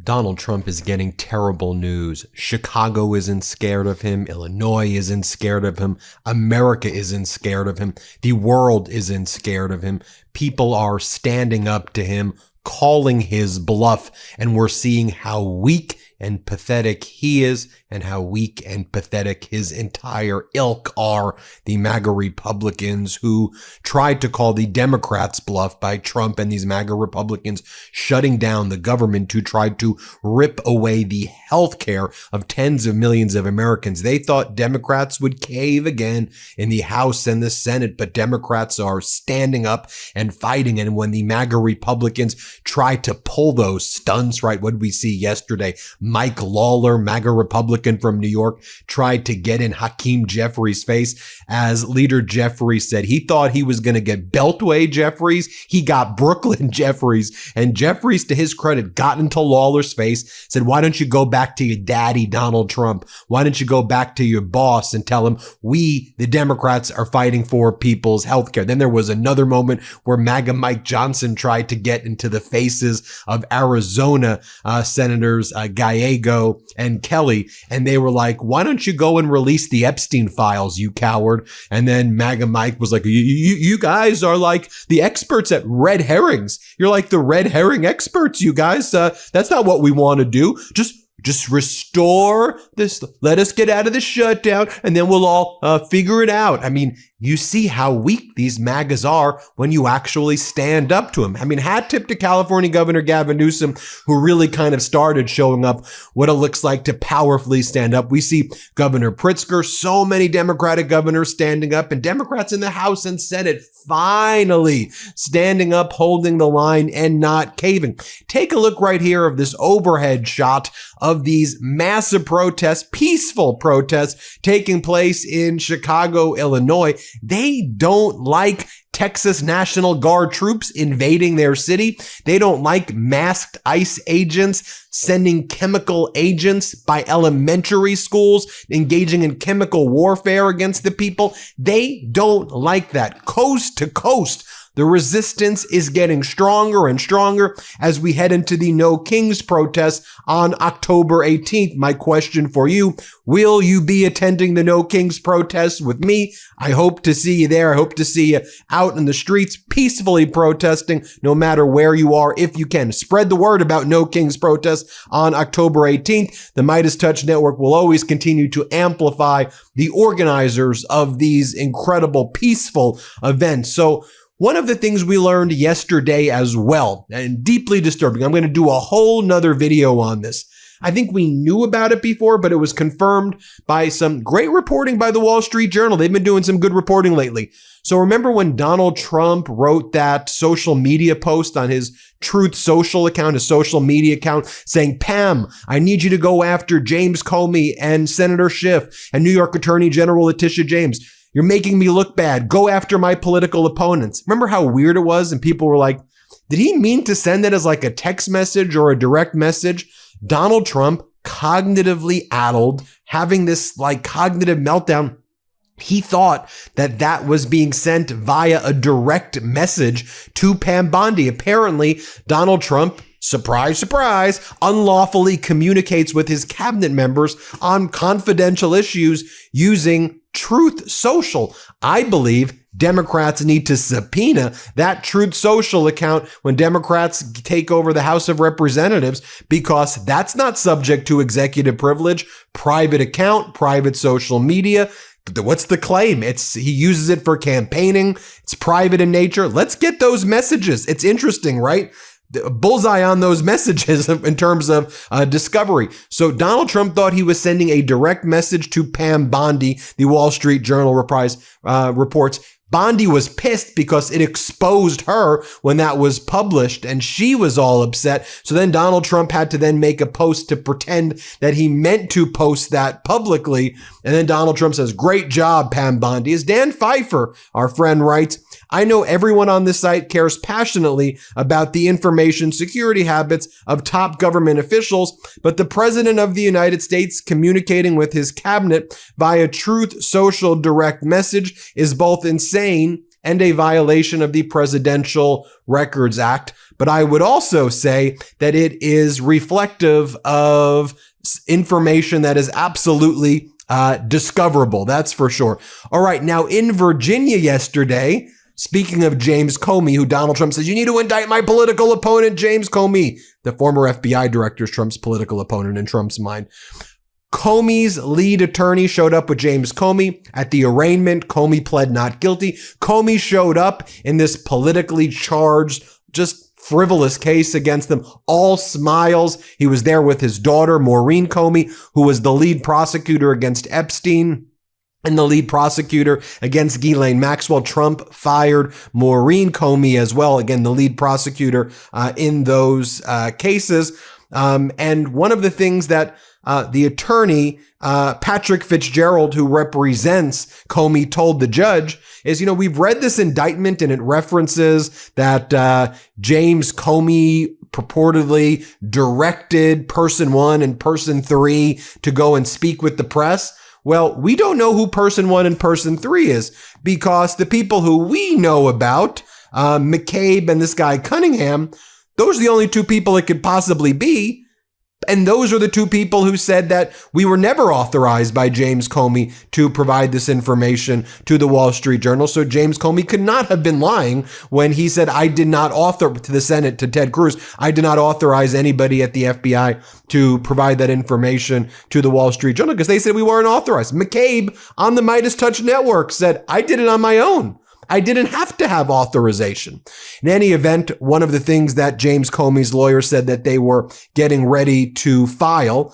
Donald Trump is getting terrible news. Chicago isn't scared of him. Illinois isn't scared of him. America isn't scared of him. The world isn't scared of him. People are standing up to him, calling his bluff, and we're seeing how weak and pathetic he is and how weak and pathetic his entire ilk are. The MAGA Republicans who tried to call the Democrats bluff by Trump and these MAGA Republicans shutting down the government who tried to rip away the health care of tens of millions of Americans. They thought Democrats would cave again in the House and the Senate, but Democrats are standing up and fighting. And when the MAGA Republicans try to pull those stunts, right, what did we see yesterday? Mike Lawler, MAGA Republican from New York, tried to get in Hakeem Jeffries' face. As Leader Jeffries said, he thought he was going to get Beltway Jeffries. He got Brooklyn Jeffries. And Jeffries, to his credit, got into Lawler's face, said, why don't you go back to your daddy, Donald Trump? Why don't you go back to your boss and tell him we, the Democrats, are fighting for people's health care? Then there was another moment where MAGA Mike Johnson tried to get into the faces of Arizona Senators Gallego and Kelly, and they were like, why don't you go and release the Epstein files, you coward? And then MAGA Mike was like, you guys are like the experts at red herrings. You're like the red herring experts, you guys. That's not what we want to do. Just restore this. Let us get out of the shutdown and then we'll all figure it out. I mean, you see how weak these MAGAs are when you actually stand up to them. I mean, hat tip to California Governor Gavin Newsom, who really kind of started showing up what it looks like to powerfully stand up. We see Governor Pritzker, so many Democratic governors standing up, and Democrats in the House and Senate finally standing up, holding the line and not caving. Take a look right here of this overhead shot of these massive protests, peaceful protests taking place in Chicago, Illinois. They don't like Texas National Guard troops invading their city. They don't like masked ICE agents sending chemical agents by elementary schools, engaging in chemical warfare against the people. They don't like that. Coast to coast, the resistance is getting stronger and stronger as we head into the No Kings protest on October 18th. My question for you, will you be attending the No Kings protest with me? I hope to see you there. I hope to see you out in the streets peacefully protesting no matter where you are if you can. Spread the word about No Kings protest on October 18th. The MeidasTouch Network will always continue to amplify the organizers of these incredible peaceful events. So one of the things we learned yesterday as well, and deeply disturbing, I'm going to do a whole nother video on this. I think we knew about it before, but it was confirmed by some great reporting by the Wall Street Journal. They've been doing some good reporting lately. So remember when Donald Trump wrote that social media post on his Truth Social account, his social media account, saying, Pam, I need you to go after James Comey and Senator Schiff and New York Attorney General Letitia James. You're making me look bad. Go after my political opponents. Remember how weird it was? And people were like, did he mean to send it as like a text message or a direct message? Donald Trump, cognitively addled, having this like cognitive meltdown. He thought that that was being sent via a direct message to Pam Bondi. Apparently, Donald Trump, surprise, surprise, unlawfully communicates with his cabinet members on confidential issues using Truth Social. I believe Democrats need to subpoena that Truth Social account when Democrats take over the House of Representatives, because that's not subject to executive privilege. Private account, private social media. What's the claim? He uses it for campaigning. It's private in nature. Let's get those messages. It's interesting, right? Bullseye on those messages in terms of discovery. So Donald Trump thought he was sending a direct message to Pam Bondi, the Wall Street Journal reports. Bondi was pissed because it exposed her when that was published, and she was all upset. So then Donald Trump had to then make a post to pretend that he meant to post that publicly. And then Donald Trump says, great job, Pam Bondi. As Dan Pfeiffer, our friend, writes, I know everyone on this site cares passionately about the information security habits of top government officials, but the President of the United States communicating with his cabinet via Truth Social direct message is both insane and a violation of the Presidential Records Act. but I would also say that it is reflective of information that is absolutely discoverable. That's for sure. All right. Now, in Virginia yesterday, speaking of James Comey, who Donald Trump says, you need to indict my political opponent, James Comey, the former FBI director is Trump's political opponent in Trump's mind. Comey's lead attorney showed up with James Comey at the arraignment. Comey pled not guilty. Comey showed up in this politically charged, just frivolous case against them, all smiles. He was there with his daughter, Maureen Comey, who was the lead prosecutor against Epstein and the lead prosecutor against Ghislaine Maxwell. Trump fired Maureen Comey as well, again, the lead prosecutor in those cases. And one of the things that the attorney, Patrick Fitzgerald, who represents Comey, told the judge is, we've read this indictment and it references that James Comey purportedly directed person 1 and person 3 to go and speak with the press. Well, we don't know who person 1 and person 3 is, because the people who we know about, McCabe and this guy Cunningham, those are the only two people it could possibly be. And those are the two people who said that we were never authorized by James Comey to provide this information to the Wall Street Journal. So James Comey could not have been lying when he said, I did not to the Senate, to Ted Cruz, I did not authorize anybody at the FBI to provide that information to the Wall Street Journal, because they said we weren't authorized. McCabe on the MeidasTouch network said, I did it on my own. I didn't have to have authorization. In any event, one of the things that James Comey's lawyer said that they were getting ready to file,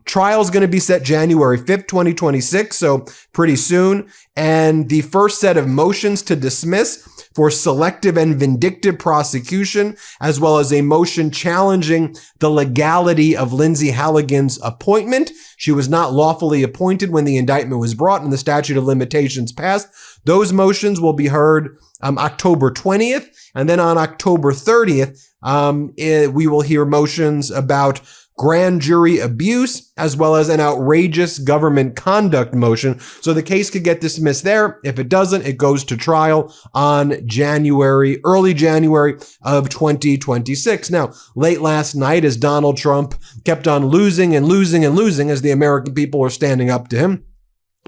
trial is going to be set January 5th, 2026, so pretty soon. And the first set of motions to dismiss for selective and vindictive prosecution, as well as a motion challenging the legality of Lindsay Halligan's appointment. She was not lawfully appointed when the indictment was brought and the statute of limitations passed. Those motions will be heard October 20th. And then on October 30th, we will hear motions about grand jury abuse, as well as an outrageous government conduct motion. So the case could get dismissed there. If it doesn't, it goes to trial on early January of 2026. Now, late last night, as Donald Trump kept on losing and losing and losing, as the American people were standing up to him,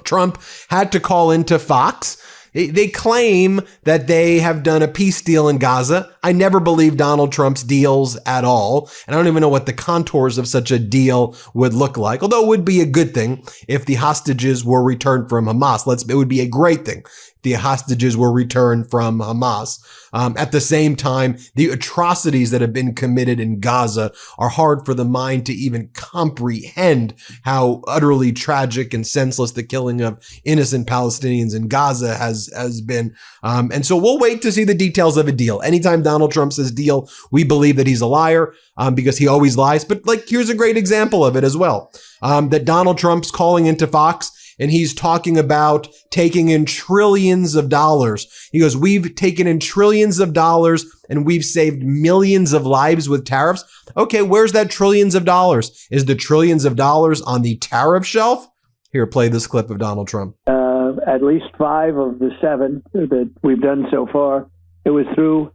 Trump had to call into Fox. They claim that they have done a peace deal in Gaza. I never believed Donald Trump's deals at all. And I don't even know what the contours of such a deal would look like, although it would be a good thing if the hostages were returned from Hamas. It would be a great thing if the hostages were returned from Hamas. At the same time, the atrocities that have been committed in Gaza are hard for the mind to even comprehend how utterly tragic and senseless the killing of innocent Palestinians in Gaza has been. And so we'll wait to see the details of a deal. Anytime Donald Trump says deal, we believe that he's a liar, because he always lies. But here's a great example of it as well, that Donald Trump's calling into Fox and he's talking about taking in trillions of dollars. He goes, we've taken in trillions of dollars and we've saved millions of lives with tariffs. Okay, where's that trillions of dollars? Is the trillions of dollars on the tariff shelf? Here, play this clip of Donald Trump. At least 5 of the 7 that we've done so far, it was through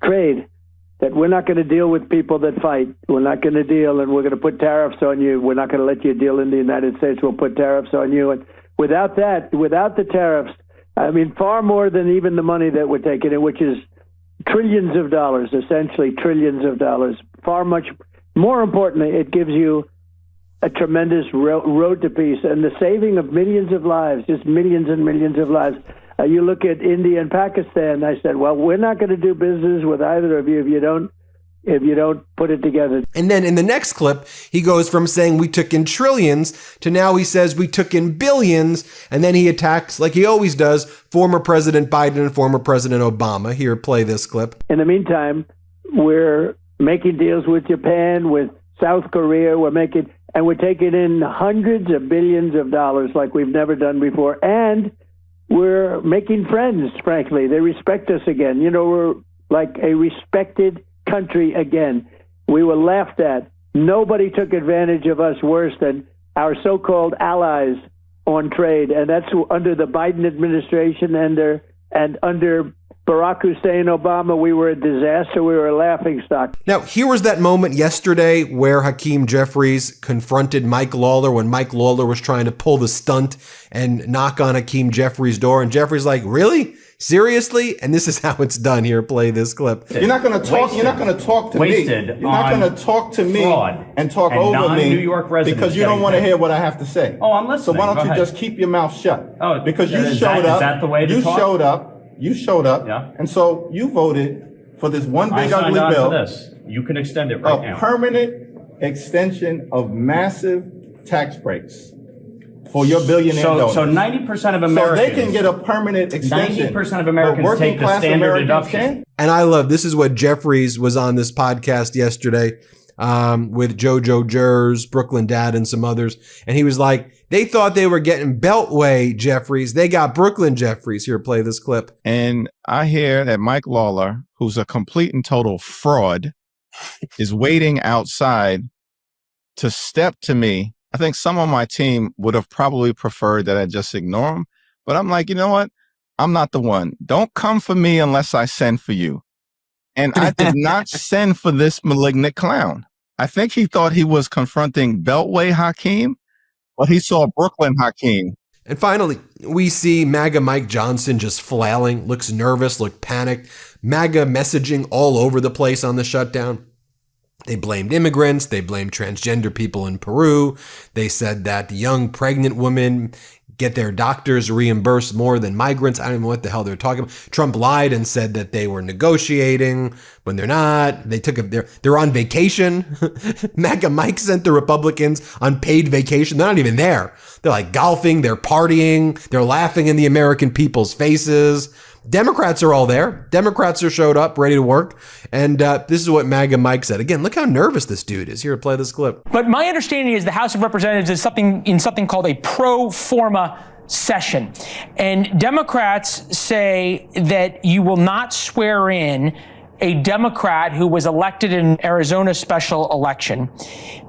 trade. That we're not going to deal with people that fight. We're not going to deal, and we're going to put tariffs on you. We're not going to let you deal in the United States. We'll put tariffs on you. And without that, without the tariffs, I mean, far more than even the money that we're taking in, which is trillions of dollars, essentially trillions of dollars. Far much more importantly, it gives you a tremendous road to peace and the saving of millions of lives, just millions and millions of lives. You look at India and Pakistan. I said, well, we're not going to do business with either of you if you don't put it together. And then in the next clip, he goes from saying we took in trillions to now he says we took in billions. And then he attacks, like he always does, former President Biden and former President Obama. Here, play this clip. In the meantime, we're making deals with Japan, with South Korea. We're taking in hundreds of billions of dollars like we've never done before. And we're making friends, frankly. They respect us again. We're like a respected country again. We were laughed at. Nobody took advantage of us worse than our so-called allies on trade. And that's under the Biden administration and under Barack Hussein Obama, we were a disaster. We were a laughingstock. Now, here was that moment yesterday where Hakeem Jeffries confronted Mike Lawler when Mike Lawler was trying to pull the stunt and knock on Hakeem Jeffries' door. And Jeffries like, really? Seriously? And this is how it's done. Here, play this clip. You're not going to talk. You're not going to talk to me. You're not going to talk to me and talk over me because you don't want to hear what I have to say. Oh, I'm listening. So why don't you just keep your mouth shut? Oh, because you showed up. Is that the way to talk? You showed up. Yeah. And so you voted for this one big ugly bill. This. You can extend it right now. A permanent extension of massive tax breaks for your billionaire donors. So 90% of Americans. So they can get a permanent extension. 90% of Americans take the standard deduction. And I love, this is what Jeffries was on this podcast yesterday with JoJo Jers, Brooklyn Dad, and some others. And he was like, they thought they were getting Beltway Jeffries. They got Brooklyn Jeffries. Here, play this clip. And I hear that Mike Lawler, who's a complete and total fraud, is waiting outside to step to me. I think some on my team would have probably preferred that I just ignore him. But I'm like, you know what? I'm not the one. Don't come for me unless I send for you. And I did not send for this malignant clown. I think he thought he was confronting Beltway Hakeem, but he saw Brooklyn Hakeem. And finally, we see MAGA Mike Johnson just flailing, looks nervous, looked panicked. MAGA messaging all over the place on the shutdown. They blamed immigrants. They blamed transgender people in Peru. They said that young pregnant women get their doctors reimbursed more than migrants. I don't know what the hell they're talking about. Trump lied and said that they were negotiating when they're not. They took they're on vacation. MAGA Mike sent the Republicans on paid vacation. They're not even there. They're like golfing. They're partying. They're laughing in the American people's faces. Democrats are all there. Democrats are showed up, ready to work. And this is what MAGA Mike said. Again, look how nervous this dude is. Here, play this clip. But my understanding is the House of Representatives is something called a pro forma session. And Democrats say that you will not swear in a Democrat who was elected in an Arizona special election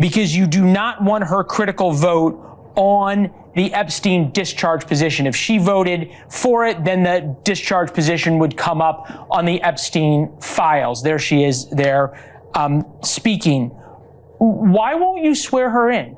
because you do not want her critical vote on the Epstein discharge position. If she voted for it, then the discharge position would come up on the Epstein files. There she is there speaking. Why won't you swear her in?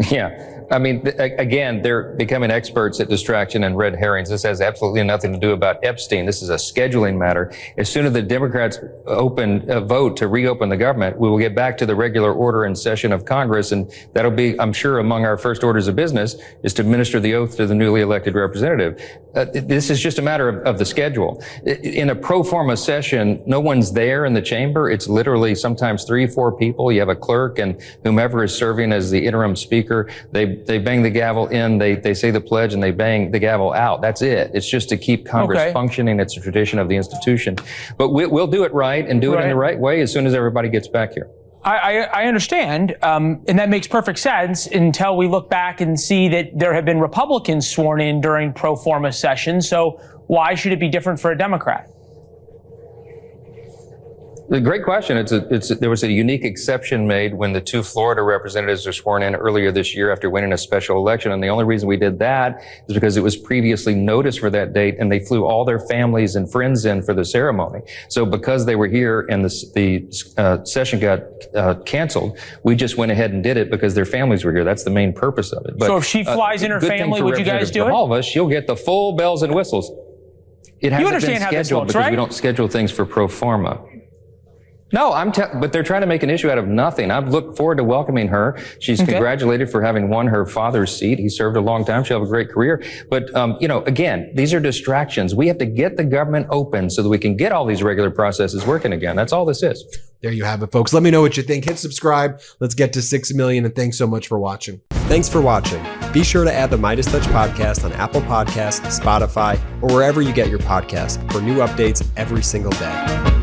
Yeah. I mean, again, they're becoming experts at distraction and red herrings. This has absolutely nothing to do about Epstein. This is a scheduling matter. As soon as the Democrats vote to reopen the government, we will get back to the regular order and session of Congress. And that'll be, I'm sure, among our first orders of business is to administer the oath to the newly elected representative. This is just a matter of the schedule. In a pro forma session, no one's there in the chamber. It's literally sometimes 3-4 people. You have a clerk and whomever is serving as the interim speaker. They bang the gavel in, they say the pledge, and they bang the gavel out. That's it. It's just to keep Congress functioning. It's a tradition of the institution. But we'll do it right and do it in the right way as soon as everybody gets back here. I understand, and that makes perfect sense until we look back and see that there have been Republicans sworn in during pro forma sessions. So why should it be different for a Democrat? A great question. There was a unique exception made when the 2 Florida representatives were sworn in earlier this year after winning a special election. And the only reason we did that is because it was previously noticed for that date and they flew all their families and friends in for the ceremony. So because they were here and the session got canceled, we just went ahead and did it because their families were here. That's the main purpose of it. But, so if she flies in her family, would you guys do it? All of us, she'll get the full bells and whistles. It hasn't been scheduled because we don't schedule things for pro forma. No, but they're trying to make an issue out of nothing. I've looked forward to welcoming her. She's congratulated for having won her father's seat. He served a long time. She'll have a great career. But, again, these are distractions. We have to get the government open so that we can get all these regular processes working again. That's all this is. There you have it, folks. Let me know what you think. Hit subscribe. Let's get to 6 million. And thanks so much for watching. Thanks for watching. Be sure to add the MeidasTouch podcast on Apple Podcasts, Spotify, or wherever you get your podcasts for new updates every single day.